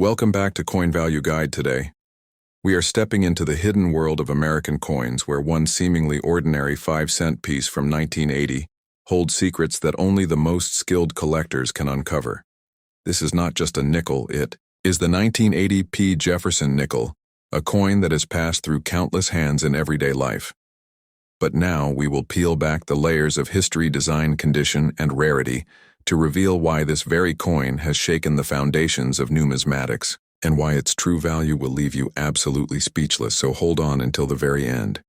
Welcome back to Coin Value Guide today. We are stepping into the hidden world of American coins where one seemingly ordinary 5-cent piece from 1980 holds secrets that only the most skilled collectors can uncover. This is not just a nickel, it is the 1980 P. Jefferson nickel, a coin that has passed through countless hands in everyday life. But now we will peel back the layers of history, design, condition, and rarity to reveal why this very coin has shaken the foundations of numismatics, and why its true value will leave you absolutely speechless, so hold on until the very end.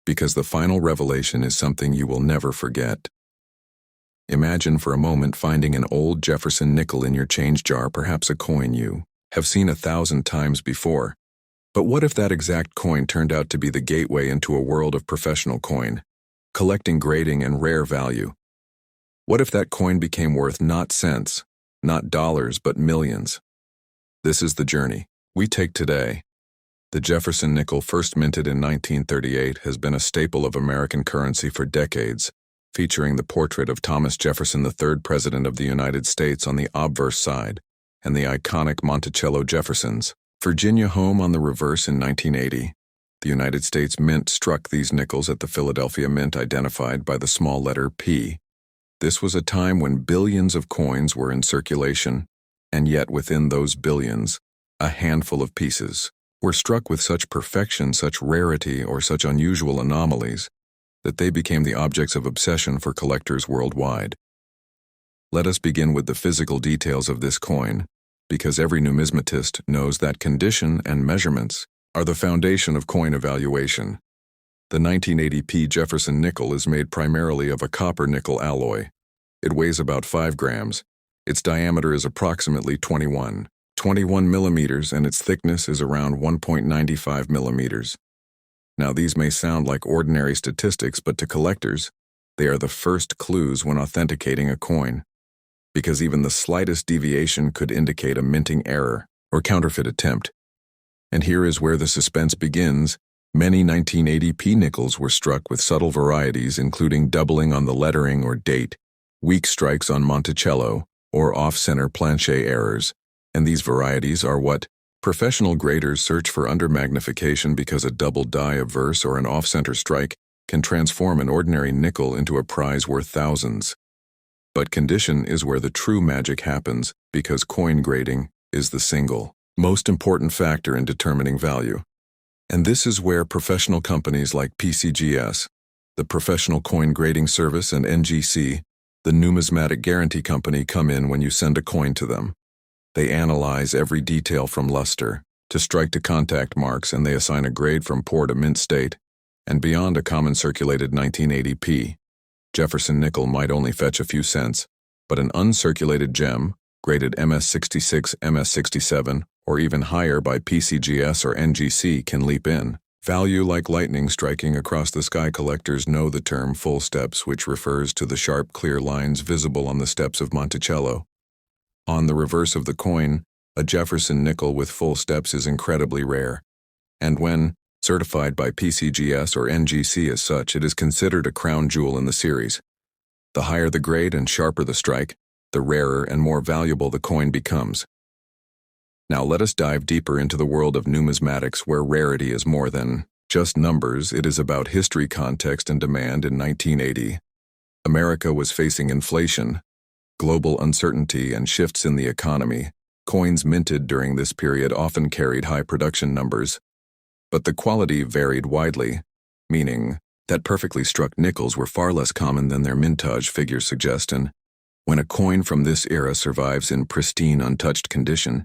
Because the final revelation is something you will never forget. Imagine for a moment finding an old Jefferson nickel in your change jar, perhaps a coin you have seen 1,000 times before. But what if that exact coin turned out to be the gateway into a world of professional coin, collecting, grading, and rare value? What if that coin became worth not cents, not dollars, but millions? This is the journey we take today. The Jefferson nickel, first minted in 1938, has been a staple of American currency for decades, featuring the portrait of Thomas Jefferson, the third President of the United States, on the obverse side, and the iconic Monticello Jeffersons, Virginia home, on the reverse. In 1980, the United States Mint struck these nickels at the Philadelphia Mint, identified by the small letter P. This was a time when billions of coins were in circulation, and yet within those billions, a handful of pieces were struck with such perfection, such rarity, or such unusual anomalies, that they became the objects of obsession for collectors worldwide. Let us begin with the physical details of this coin, because every numismatist knows that condition and measurements are the foundation of coin evaluation. The 1980 P. Jefferson nickel is made primarily of a copper-nickel alloy. It weighs about 5 grams. Its diameter is approximately 21 millimeters, and its thickness is around 1.95 millimeters. Now, these may sound like ordinary statistics, but to collectors, they are the first clues when authenticating a coin, because even the slightest deviation could indicate a minting error or counterfeit attempt. And here is where the suspense begins. Many 1980 P nickels were struck with subtle varieties, including doubling on the lettering or date, weak strikes on Monticello, or off-center planchet errors, and these varieties are what professional graders search for under magnification, because a double die of verse or an off-center strike can transform an ordinary nickel into a prize worth thousands. But condition is where the true magic happens, because coin grading is the single most important factor in determining value. And this is where professional companies like PCGS, the Professional Coin Grading Service, and NGC, the Numismatic Guarantee Company, come in when you send a coin to them. They analyze every detail from luster to strike to contact marks, and they assign a grade from poor to mint state and beyond. A common circulated 1980 P. Jefferson nickel might only fetch a few cents, but an uncirculated gem, graded MS66, MS67, or even higher by PCGS or NGC, can leap in value like lightning striking across the sky. Collectors know the term full steps, which refers to the sharp, clear lines visible on the steps of Monticello. On the reverse of the coin, a Jefferson nickel with full steps is incredibly rare, and when certified by PCGS or NGC as such, it is considered a crown jewel in the series. The higher the grade and sharper the strike, the rarer and more valuable the coin becomes. Now let us dive deeper into the world of numismatics, where rarity is more than just numbers. It is about history, context, and demand. In 1980, America was facing inflation, global uncertainty, and shifts in the economy. Coins minted during this period often carried high production numbers, but the quality varied widely, meaning that perfectly struck nickels were far less common than their mintage figures suggest. And when a coin from this era survives in pristine, untouched condition,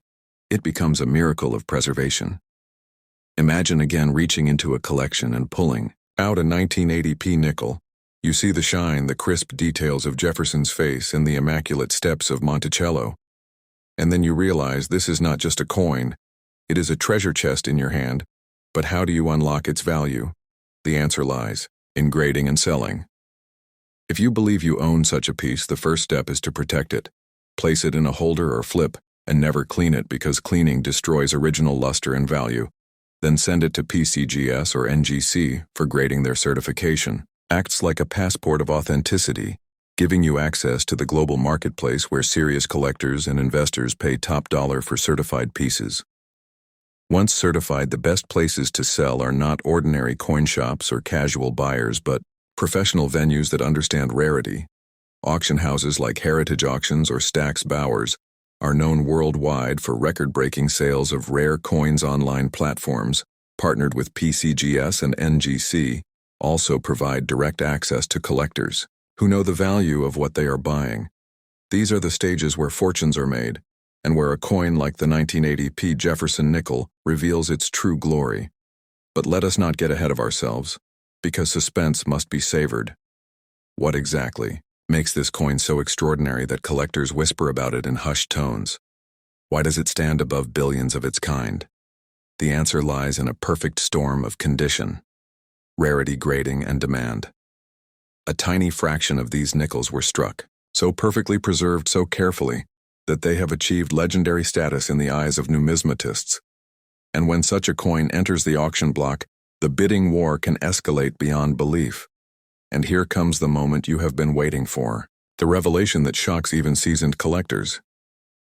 it becomes a miracle of preservation. Imagine again reaching into a collection and pulling out a 1980 P nickel. You see the shine, the crisp details of Jefferson's face, and the immaculate steps of Monticello. And then you realize this is not just a coin, it is a treasure chest in your hand. But how do you unlock its value? The answer lies in grading and selling. If you believe you own such a piece, the first step is to protect it. Place it in a holder or flip, and never clean it, because cleaning destroys original luster and value. Then send it to PCGS or NGC for grading. Their certification acts like a passport of authenticity. giving you access to the global marketplace where serious collectors and investors pay top dollar for certified pieces. Once certified, the best places to sell are not ordinary coin shops or casual buyers, but professional venues that understand rarity. Auction houses like Heritage Auctions or Stack's Bowers are known worldwide for record-breaking sales of rare coins. Online platforms, partnered with PCGS and NGC, also provide direct access to collectors who know the value of what they are buying. These are the stages where fortunes are made, and where a coin like the 1980 P. Jefferson nickel reveals its true glory. But let us not get ahead of ourselves, because suspense must be savored. What exactly makes this coin so extraordinary that collectors whisper about it in hushed tones? Why does it stand above billions of its kind? The answer lies in a perfect storm of condition, rarity, grading, and demand. A tiny fraction of these nickels were struck, so perfectly preserved so carefully, that they have achieved legendary status in the eyes of numismatists. And when such a coin enters the auction block, the bidding war can escalate beyond belief. And here comes the moment you have been waiting for, the revelation that shocks even seasoned collectors.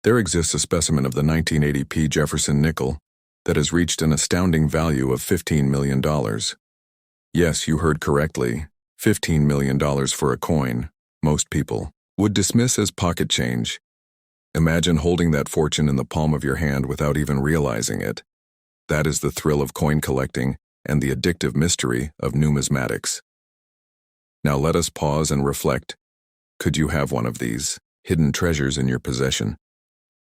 There exists a specimen of the 1980 P. Jefferson nickel that has reached an astounding value of $15 million. Yes, you heard correctly, $15 million for a coin most people would dismiss as pocket change. Imagine holding that fortune in the palm of your hand without even realizing it. That is the thrill of coin collecting and the addictive mystery of numismatics. Now let us pause and reflect. Could you have one of these hidden treasures in your possession?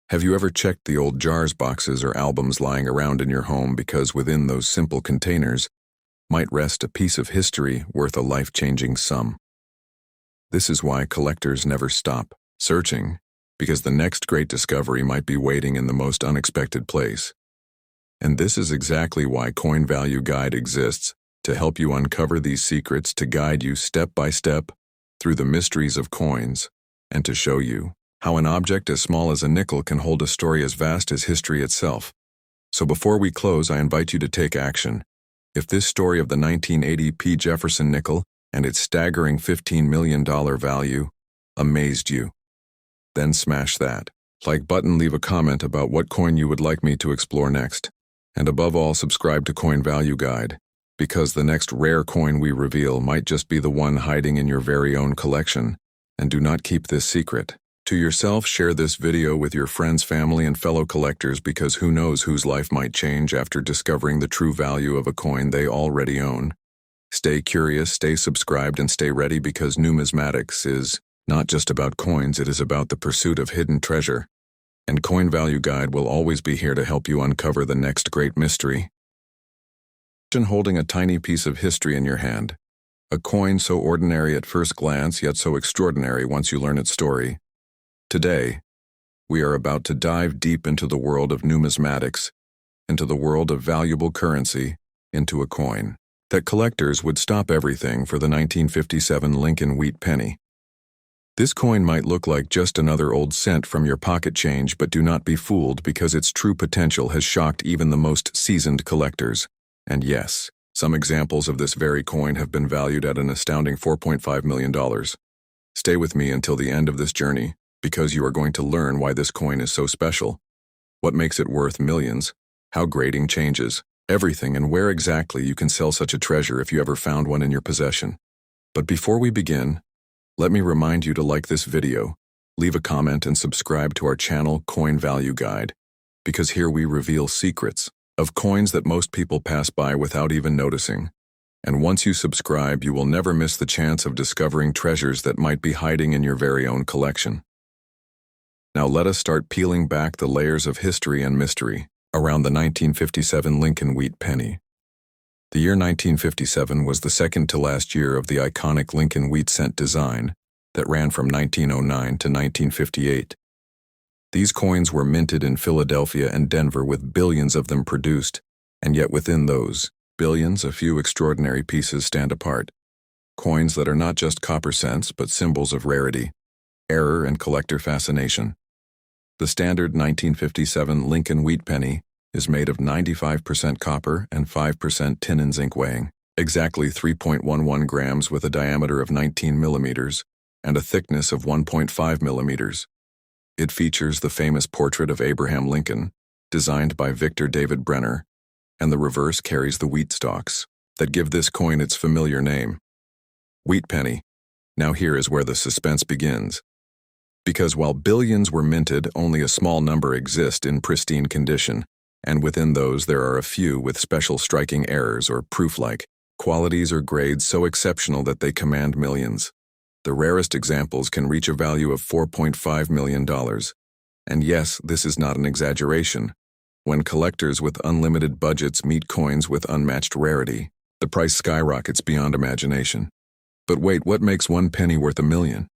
Have you ever checked the old jars, boxes, or albums lying around in your home because within those simple containers might rest a piece of history worth a life-changing sum? This is why collectors never stop searching, because the next great discovery might be waiting in the most unexpected place. And this is exactly why Coin Value Guide exists, to help you uncover these secrets, to guide you step by step through the mysteries of coins, and to show you how an object as small as a nickel can hold a story as vast as history itself. So before we close, I invite you to take action. If this story of the 1980 P. Jefferson nickel and its staggering $15 million value amazed you, then smash that like button, leave a comment about what coin you would like me to explore next, and above all, subscribe to Coin Value Guide, because the next rare coin we reveal might just be the one hiding in your very own collection. And do not keep this secret to yourself. Share this video with your friends, family, and fellow collectors, because who knows whose life might change after discovering the true value of a coin they already own. Stay curious, stay subscribed, and stay ready, because numismatics is not just about coins, it is about the pursuit of hidden treasure. And Coin Value Guide will always be here to help you uncover the next great mystery. Imagine holding a tiny piece of history in your hand, a coin so ordinary at first glance, yet so extraordinary once you learn its story. Today, we are about to dive deep into the world of numismatics, into the world of valuable currency, into a coin that collectors would stop everything for: the 1957 Lincoln wheat penny. This coin might look like just another old cent from your pocket change, but do not be fooled, because its true potential has shocked even the most seasoned collectors. And yes, some examples of this very coin have been valued at an astounding $4.5 million. Stay with me until the end of this journey, because you are going to learn why this coin is so special, what makes it worth millions, how grading changes everything, and where exactly you can sell such a treasure if you ever found one in your possession. But before we begin, let me remind you to like this video, leave a comment, and subscribe to our channel Coin Value Guide, because here we reveal secrets of coins that most people pass by without even noticing. And once you subscribe, you will never miss the chance of discovering treasures that might be hiding in your very own collection. Now let us start peeling back the layers of history and mystery around the 1957 Lincoln wheat penny. The year 1957 was the second to last year of the iconic Lincoln wheat cent design that ran from 1909 to 1958. These coins were minted in Philadelphia and Denver, with billions of them produced, and yet within those billions, a few extraordinary pieces stand apart. Coins that are not just copper cents, but symbols of rarity, error, and collector fascination. The standard 1957 Lincoln wheat penny is made of 95% copper and 5% tin and zinc, weighing exactly 3.11 grams with a diameter of 19 millimeters. and a thickness of 1.5 millimeters. It features the famous portrait of Abraham Lincoln, designed by Victor David Brenner, and the reverse carries the wheat stalks that give this coin its familiar name. Wheat penny. Now here is where the suspense begins. Because while billions were minted, only a small number exist in pristine condition, and within those there are a few with special striking errors or proof-like qualities or grades so exceptional that they command millions. The rarest examples can reach a value of $4.5 million. And yes, this is not an exaggeration. When collectors with unlimited budgets meet coins with unmatched rarity, the price skyrockets beyond imagination. But wait, what makes one penny worth $1 million,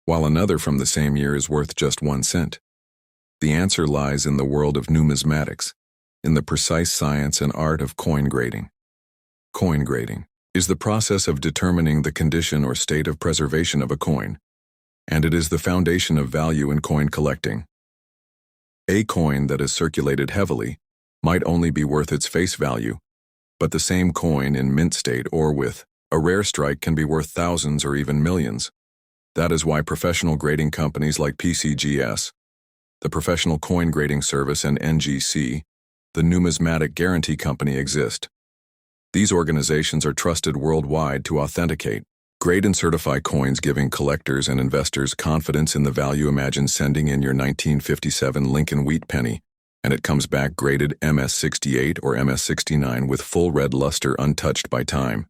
while another from the same year is worth just 1 cent? The answer lies in the world of numismatics, in the precise science and art of coin grading. Coin grading is the process of determining the condition or state of preservation of a coin, and it is the foundation of value in coin collecting. A coin that is circulated heavily might only be worth its face value, but the same coin in mint state or with a rare strike can be worth thousands or even millions. That is why professional grading companies like PCGS, the Professional Coin Grading Service, and NGC, the Numismatic Guarantee Company, exist. These organizations are trusted worldwide to authenticate, grade and certify coins, giving collectors and investors confidence in the value. Imagine sending in your 1957 Lincoln wheat penny, and it comes back graded MS-68 or MS-69 with full red luster, untouched by time.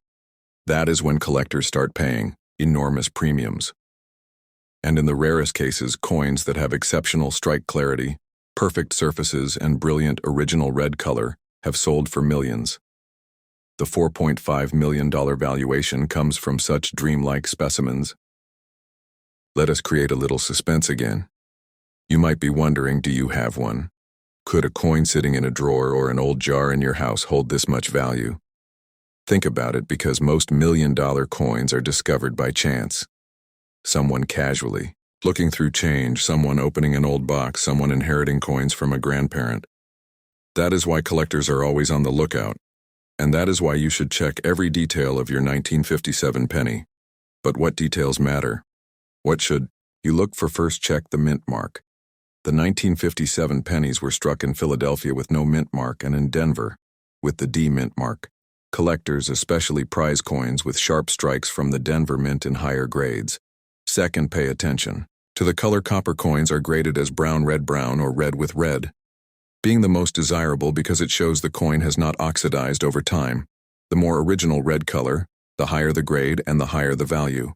That is when collectors start paying enormous premiums. And in the rarest cases, coins that have exceptional strike clarity, perfect surfaces, and brilliant original red color have sold for millions. The $4.5 million valuation comes from such dreamlike specimens. Let us create a little suspense again. You might be wondering, do you have one? Could a coin sitting in a drawer or an old jar in your house hold this much value? Think about it, because most million-dollar coins are discovered by chance. Someone casually looking through change, someone opening an old box, someone inheriting coins from a grandparent. That is why collectors are always on the lookout, and that is why you should check every detail of your 1957 penny. But what details matter? What should you look for? First, check the mint mark. The 1957 pennies were struck in Philadelphia with no mint mark, and in Denver with the D mint mark. Collectors especially prize coins with sharp strikes from the Denver mint in higher grades. Second, pay attention to the color. Copper coins are graded as brown or red with red, being the most desirable because it shows the coin has not oxidized over time. The more original red color, the higher the grade and the higher the value.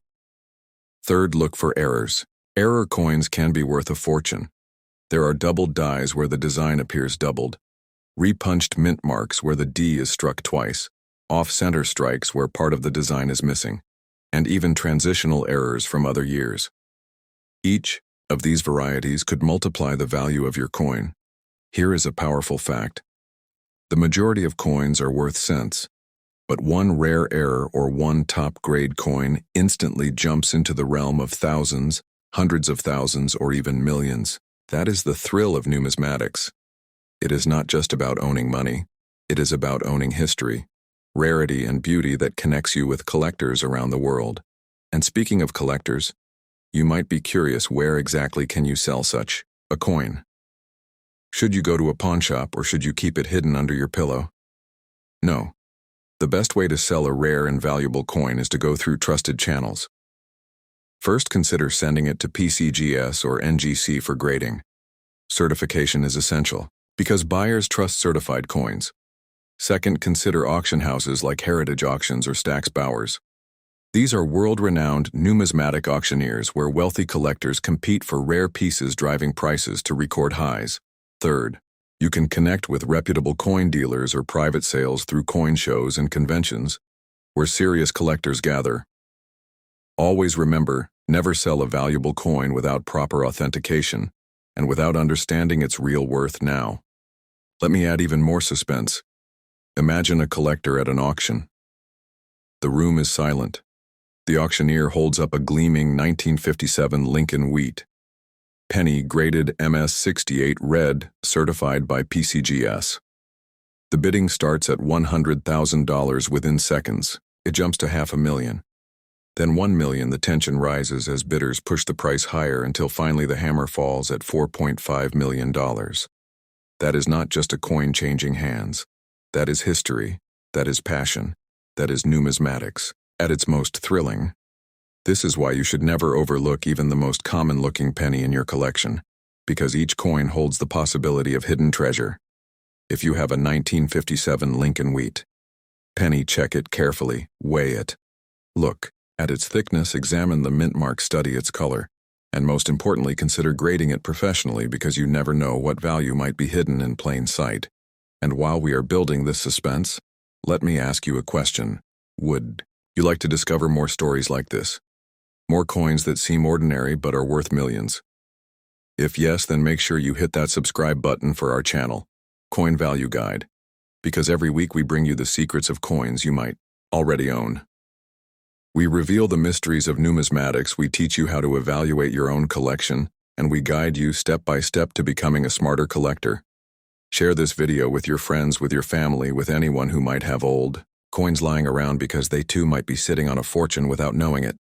Third, look for errors. Error coins can be worth a fortune. There are doubled dies where the design appears doubled, repunched mint marks where the D is struck twice, off-center strikes where part of the design is missing, and even transitional errors from other years. Each of these varieties could multiply the value of your coin. Here is a powerful fact. The majority of coins are worth cents, but one rare error or one top-grade coin instantly jumps into the realm of thousands, hundreds of thousands, or even millions. That is the thrill of numismatics. It is not just about owning money. It is about owning history, rarity, and beauty that connects you with collectors around the world. And speaking of collectors, you might be curious, where exactly can you sell such a coin? Should you go to a pawn shop, or should you keep it hidden under your pillow? No. The best way to sell a rare and valuable coin is to go through trusted channels. First, consider sending it to PCGS or NGC for grading. Certification is essential, because buyers trust certified coins. Second, consider auction houses like Heritage Auctions or Stack's Bowers. These are world-renowned numismatic auctioneers where wealthy collectors compete for rare pieces, driving prices to record highs. Third, you can connect with reputable coin dealers or private sales through coin shows and conventions, where serious collectors gather. Always remember, never sell a valuable coin without proper authentication and without understanding its real worth. Now, let me add even more suspense. Imagine a collector at an auction. The room is silent. The auctioneer holds up a gleaming 1957 Lincoln wheat penny, graded MS-68 red, certified by PCGS. The bidding starts at $100,000 within seconds. It jumps to $500,000. Then 1 million, the tension rises as bidders push the price higher until finally the hammer falls at $4.5 million. That is not just a coin changing hands. That is history. That is passion. That is numismatics, at its most thrilling. This is why you should never overlook even the most common-looking penny in your collection, because each coin holds the possibility of hidden treasure. If you have a 1957 Lincoln Wheat penny, check it carefully, weigh it. Look at its thickness, examine the mint mark, study its color, and most importantly, consider grading it professionally, because you never know what value might be hidden in plain sight. And while we are building this suspense, let me ask you a question. Would you like to discover more stories like this? More coins that seem ordinary but are worth millions? If yes, then make sure you hit that subscribe button for our channel, Coin Value Guide, because every week we bring you the secrets of coins you might already own. We reveal the mysteries of numismatics, we teach you how to evaluate your own collection, and we guide you step by step to becoming a smarter collector. Share this video with your friends, with your family, with anyone who might have old coins lying around, because they too might be sitting on a fortune without knowing it.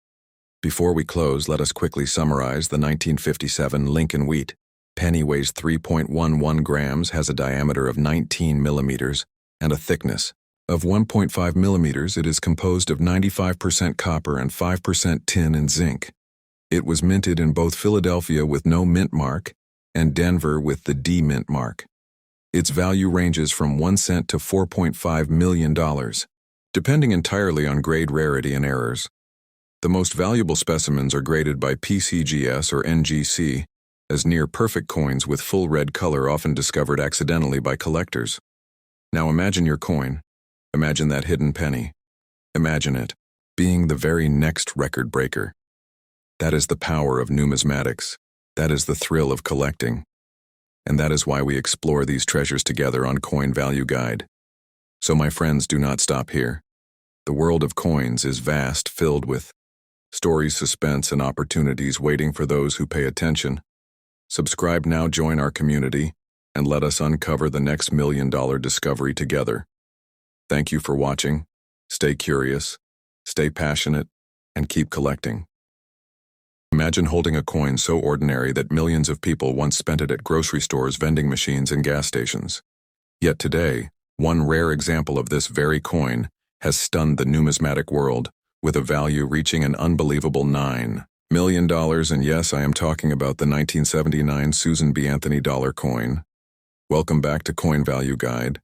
Before we close, let us quickly summarize the 1957 Lincoln Wheat penny. Weighs 3.11 grams, has a diameter of 19 millimeters, and a thickness of 1.5 millimeters. It is composed of 95% copper and 5% tin and zinc. It was minted in both Philadelphia with no mint mark and Denver with the D mint mark. Its value ranges from 1 cent to $4.5 million, depending entirely on grade, rarity, and errors. The most valuable specimens are graded by PCGS or NGC as near-perfect coins with full red color, often discovered accidentally by collectors. Now imagine your coin. Imagine that hidden penny. Imagine it being the very next record breaker. That is the power of numismatics. That is the thrill of collecting. And that is why we explore these treasures together on Coin Value Guide. So my friends, do not stop here. The world of coins is vast, filled with stories, suspense, and opportunities waiting for those who pay attention. Subscribe now, join our community, and let us uncover the next million-dollar discovery together. Thank you for watching. Stay curious, stay passionate, and keep collecting. Imagine holding a coin so ordinary that millions of people once spent it at grocery stores, vending machines, and gas stations. Yet today, one rare example of this very coin has stunned the numismatic world, with a value reaching an unbelievable $9 million. And yes, I am talking about the 1979 Susan B. Anthony dollar coin. Welcome back to Coin Value Guide,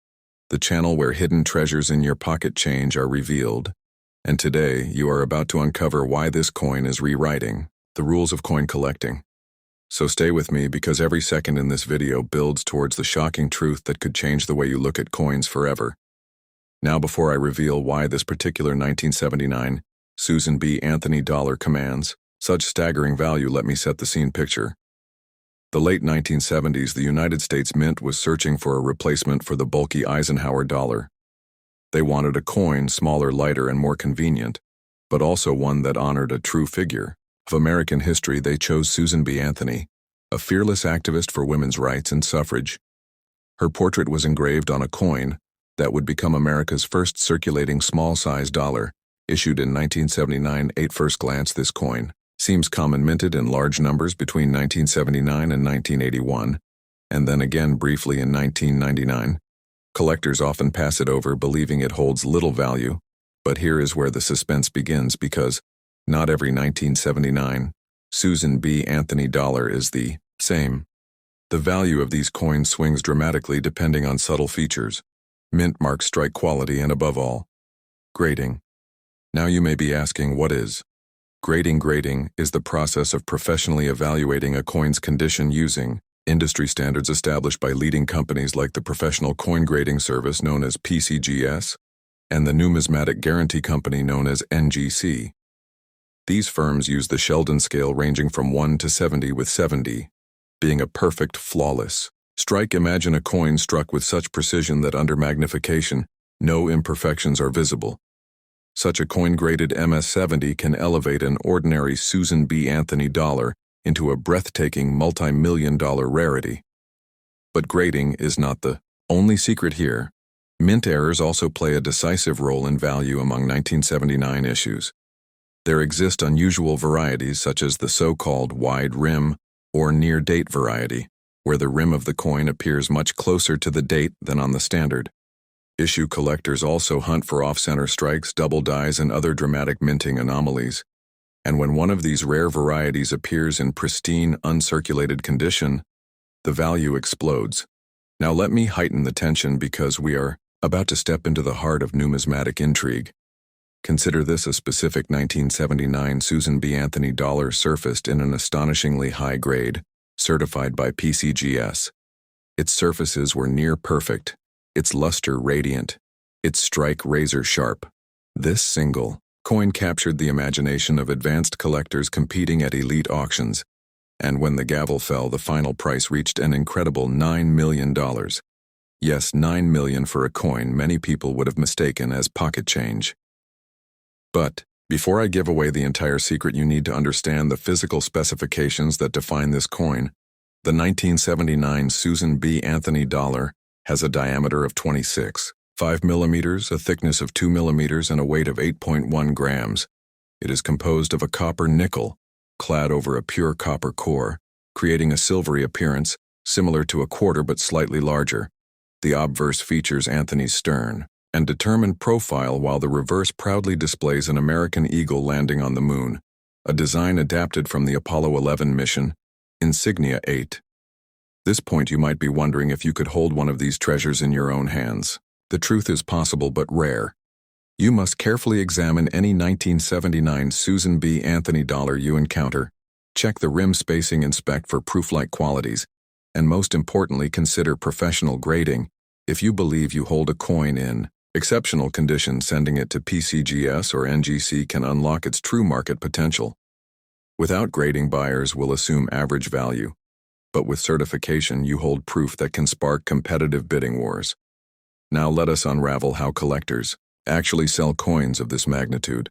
the channel where hidden treasures in your pocket change are revealed. And today, you are about to uncover why this coin is rewriting the rules of coin collecting. So stay with me, because every second in this video builds towards the shocking truth that could change the way you look at coins forever. Now, before I reveal why this particular 1979 Susan B. Anthony dollar commands such staggering value, let me set the scene picture. The late 1970s, the United States Mint was searching for a replacement for the bulky Eisenhower dollar. They wanted a coin smaller, lighter, and more convenient, but also one that honored a true figure of American history. They chose Susan B. Anthony, a fearless activist for women's rights and suffrage. Her portrait was engraved on a coin that would become America's first circulating small-size dollar, issued in 1979. At first glance, this coin seems common, minted in large numbers between 1979 and 1981, and then again briefly in 1999. Collectors often pass it over, believing it holds little value, but here is where the suspense begins, because not every 1979 Susan B. Anthony dollar is the same. The value of these coins swings dramatically depending on subtle features, mint marks, strike quality, and above all, grading. Now you may be asking, what is grading? Grading is the process of professionally evaluating a coin's condition using industry standards established by leading companies like the Professional Coin Grading Service, known as PCGS, and the Numismatic Guarantee Company, known as NGC. These firms use the Sheldon scale, ranging from 1 to 70, with 70 being a perfect, flawless strike. Imagine a coin struck with such precision that under magnification, no imperfections are visible. Such a coin, graded MS-70, can elevate an ordinary Susan B. Anthony dollar into a breathtaking multi-million-dollar rarity. But grading is not the only secret here. Mint errors also play a decisive role in value among 1979 issues. There exist unusual varieties such as the so-called wide rim or near-date variety, where the rim of the coin appears much closer to the date than on the standard. Issue collectors also hunt for off-center strikes, double dies, and other dramatic minting anomalies. And when one of these rare varieties appears in pristine, uncirculated condition, the value explodes. Now let me heighten the tension because we are about to step into the heart of numismatic intrigue. Consider this: a specific 1979 Susan B. Anthony dollar surfaced in an astonishingly high grade, certified by PCGS. Its surfaces were near perfect, its luster radiant, its strike razor sharp. This single coin captured the imagination of advanced collectors competing at elite auctions, and when the gavel fell, the final price reached an incredible $9 million. Yes, $9 million for a coin many people would have mistaken as pocket change. But before I give away the entire secret, you need to understand the physical specifications that define this coin. The 1979 Susan B. Anthony dollar has a diameter of 26.5 millimeters, a thickness of 2 millimeters, and a weight of 8.1 grams. It is composed of a copper nickel, clad over a pure copper core, creating a silvery appearance, similar to a quarter but slightly larger. The obverse features Anthony's stern and determined profile, while the reverse proudly displays an American eagle landing on the moon, a design adapted from the Apollo 11 mission, Insignia 8. This point you might be wondering if you could hold one of these treasures in your own hands. The truth is possible but rare. You must carefully examine any 1979 Susan B. Anthony dollar you encounter, check the rim spacing, inspect for proof-like qualities, and most importantly, consider professional grading. If you believe you hold a coin in exceptional condition, sending it to PCGS or NGC can unlock its true market potential. Without grading, buyers will assume average value, but with certification, you hold proof that can spark competitive bidding wars. Now let us unravel how collectors actually sell coins of this magnitude.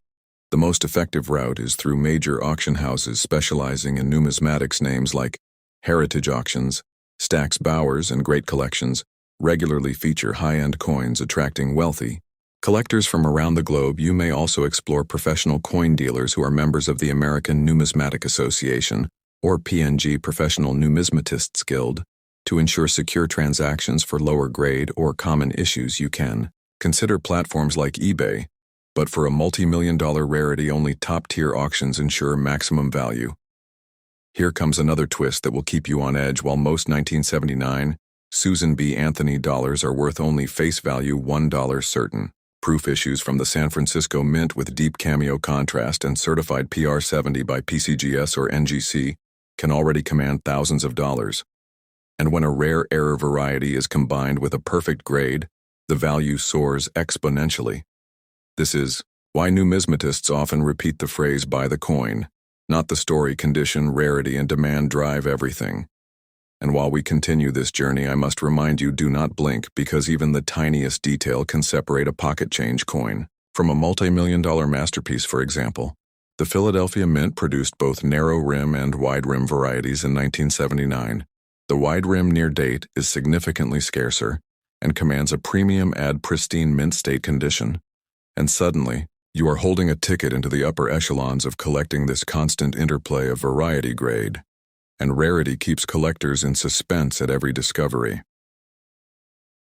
The most effective route is through major auction houses specializing in numismatics. Names like Heritage Auctions, Stack's Bowers, and Great Collections regularly feature high-end coins attracting wealthy collectors from around the globe. You may also explore professional coin dealers who are members of the American Numismatic Association or PNG, Professional Numismatists Guild, to ensure secure transactions for lower grade or common issues. You can consider platforms like eBay, but for a multi-million-dollar rarity, only top-tier auctions ensure maximum value. Here comes another twist that will keep you on edge. While most 1979 Susan B. Anthony dollars are worth only face value $1 certain, proof issues from the San Francisco Mint with deep cameo contrast and certified PR 70 by PCGS or NGC can already command thousands of dollars. And when a rare error variety is combined with a perfect grade, the value soars exponentially. This is why numismatists often repeat the phrase "buy the coin." Not the story. Condition, rarity, and demand drive everything. And while we continue this journey, I must remind you, do not blink, because even the tiniest detail can separate a pocket change coin from a multi-million-dollar masterpiece. For example, the Philadelphia Mint produced both narrow rim and wide rim varieties in 1979. The wide rim near date is significantly scarcer and commands a premium pristine mint state condition. And suddenly, you are holding a ticket into the upper echelons of collecting. This constant interplay of variety, grade, and rarity keeps collectors in suspense at every discovery.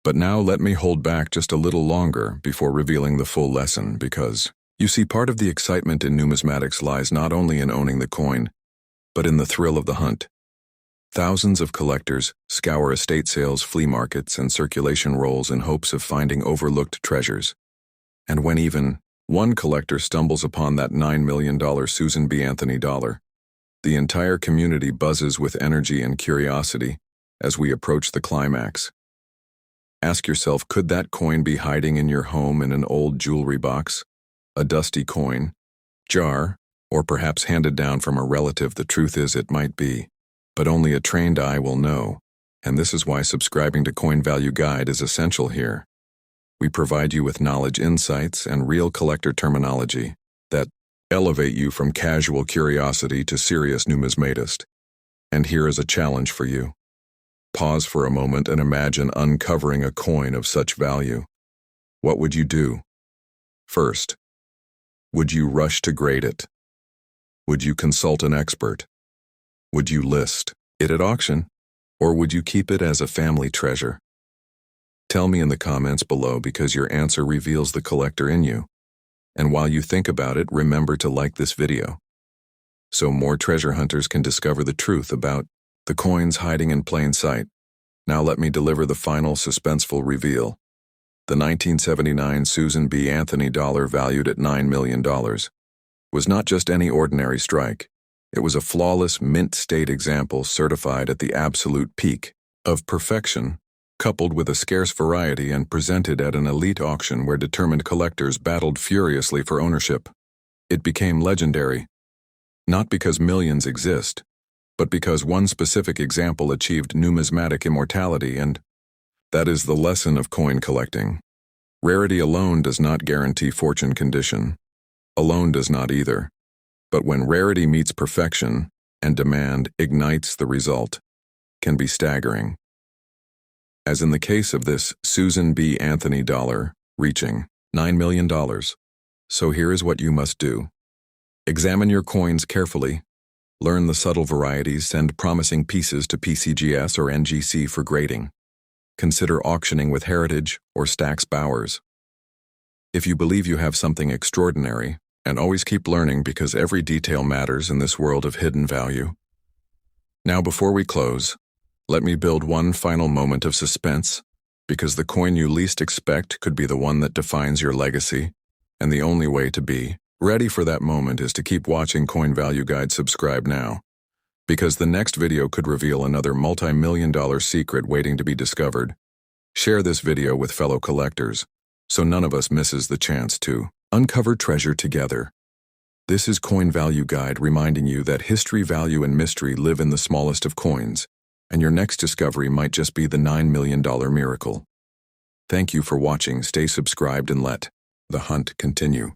But now let me hold back just a little longer before revealing the full lesson, because, you see, part of the excitement in numismatics lies not only in owning the coin, but in the thrill of the hunt. Thousands of collectors scour estate sales, flea markets, and circulation rolls in hopes of finding overlooked treasures. And when even one collector stumbles upon that $9 million Susan B. Anthony dollar, the entire community buzzes with energy and curiosity as we approach the climax. Ask yourself, could that coin be hiding in your home in an old jewelry box, a dusty coin jar, or perhaps handed down from a relative? The truth is, it might be, but only a trained eye will know, and this is why subscribing to Coin Value Guide is essential here. We provide you with knowledge, insights, and real collector terminology that elevate you from casual curiosity to serious numismatist. And here is a challenge for you. Pause for a moment and imagine uncovering a coin of such value. What would you do? First, would you rush to grade it, Would you consult an expert? Would you list it at auction? Or would you keep it as a family treasure? Tell me in the comments below because your answer reveals the collector in you. And while you think about it, remember to like this video, so more treasure hunters can discover the truth about the coins hiding in plain sight. Now let me deliver the final suspenseful reveal. The 1979 Susan B. Anthony dollar, valued at $9 million, was not just any ordinary strike. It was a flawless, mint-state example certified at the absolute peak of perfection, coupled with a scarce variety and presented at an elite auction where determined collectors battled furiously for ownership. It became legendary, not because millions exist, but because one specific example achieved numismatic immortality, and that is the lesson of coin collecting. Rarity alone does not guarantee fortune condition. Alone does not either. But when rarity meets perfection and demand ignites, the result can be staggering. As in the case of this Susan B. Anthony dollar, reaching $9 million. So here is what you must do. Examine your coins carefully. Learn the subtle varieties. Send promising pieces to PCGS or NGC for grading. Consider auctioning with Heritage or Stax Bowers. If you believe you have something extraordinary, and always keep learning because every detail matters in this world of hidden value. Now before we close, let me build one final moment of suspense, because the coin you least expect could be the one that defines your legacy, and the only way to be ready for that moment is to keep watching Coin Value Guide. Subscribe now, because the next video could reveal another multi-million-dollar secret waiting to be discovered. Share this video with fellow collectors, so none of us misses the chance to uncover treasure together. This is Coin Value Guide, reminding you that history, value, and mystery live in the smallest of coins, and your next discovery might just be the $9 million miracle. Thank you for watching. Stay subscribed and let the hunt continue.